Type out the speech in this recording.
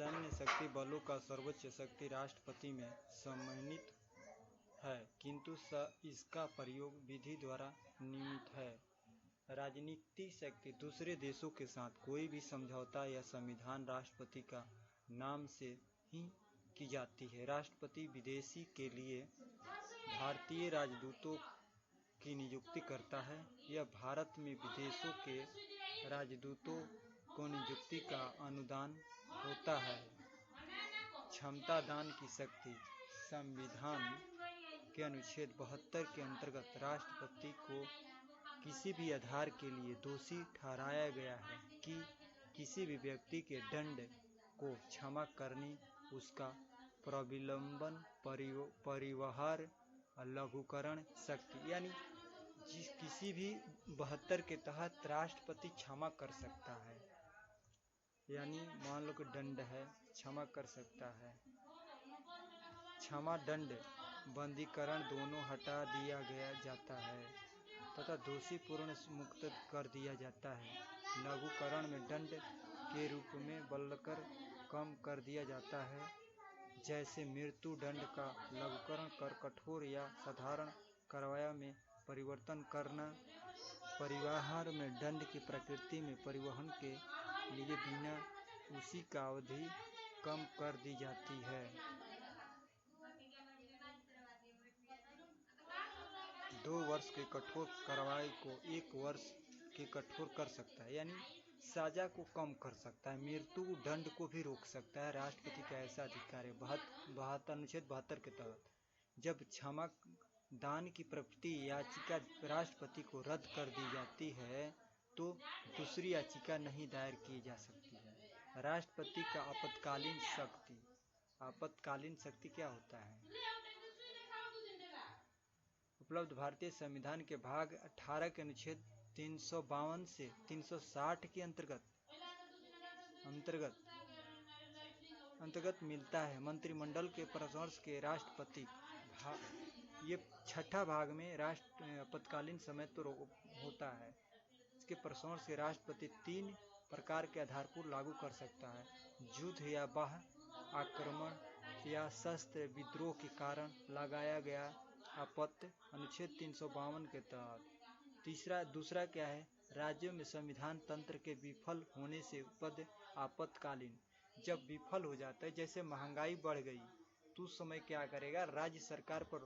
सैन्य शक्ति बलों का सर्वोच्च शक्ति राष्ट्रपति में सम्मिलित है, किंतु इसका प्रयोग विधि द्वारा नियमित है। राजनीतिक शक्ति दूसरे देशों के साथ कोई भी समझौता या संविधान राष्ट्रपति का नाम से ही की जाती है। राष्ट्रपति विदेशी के लिए भारतीय राजदूतों की नियुक्ति करता है। यह भारत में विदेशों के राजदूतों को नियुक्ति का अनुदान होता है। क्षमता दान की शक्ति संविधान के अनुच्छेद 72 के अंतर्गत राष्ट्रपति को किसी भी आधार के लिए दोषी ठहराया गया है कि किसी भी व्यक्ति के दंड को क्षमा करने, उसका प्रविलंबन, परिवहन, लघुकरण शक्ति, यानी किसी भी 72 के तहत राष्ट्रपति क्षमा कर सकता है। यानी मान लो कि दंड है, क्षमा कर सकता है। क्षमा दंड बंदीकरण दोनों हटा दिया जाता है तथा दोषी पूर्ण मुक्त कर दिया जाता है। लघुकरण में दंड के रूप में बदलकर कम कर दिया जाता है, जैसे मृत्यु दंड का लघुकरण कर कठोर या साधारण कारावास में परिवर्तन करना। परिवहन में दंड की प्रकृति में परिवहन के लिए बिना उसी का अवधि कम कर दी जाती है। 2 वर्ष के कठोर कारावास को 1 वर्ष के कठोर कर सकता है, यानी सजा को कम कर सकता है। मृत्यु दंड को भी रोक सकता है। राष्ट्रपति का ऐसा अधिकार है अनुच्छेद 72 के तहत। जब क्षमा दान की प्रकृति याचिका राष्ट्रपति को रद्द कर दी जाती है तो दूसरी याचिका नहीं दायर की जा सकती है। राष्ट्रपति का आपातकालीन शक्ति क्या होता है? उपलब्ध भारतीय संविधान के भाग 18 के अनुच्छेद 352 से 360 के अंतर्गत मिलता है। मंत्रिमंडल के परामर्श के राष्ट्रपति ये 6ठा भाग में आपातकालीन समय तो होता है। इसके परामर्श से राष्ट्रपति 3 प्रकार के आधार पर लागू कर सकता है: युद्ध या बाह्य आक्रमण या सशस्त्र विद्रोह के कारण लगाया गया आपत्ति अनुच्छेद 352 के तहत। दूसरा क्या है? राज्यों में संविधान तंत्र के विफल होने से उत्पन्न आपातकालीन। जब विफल हो जाता है, जैसे महंगाई बढ़ गई तो उस समय क्या करेगा? राज्य सरकार पर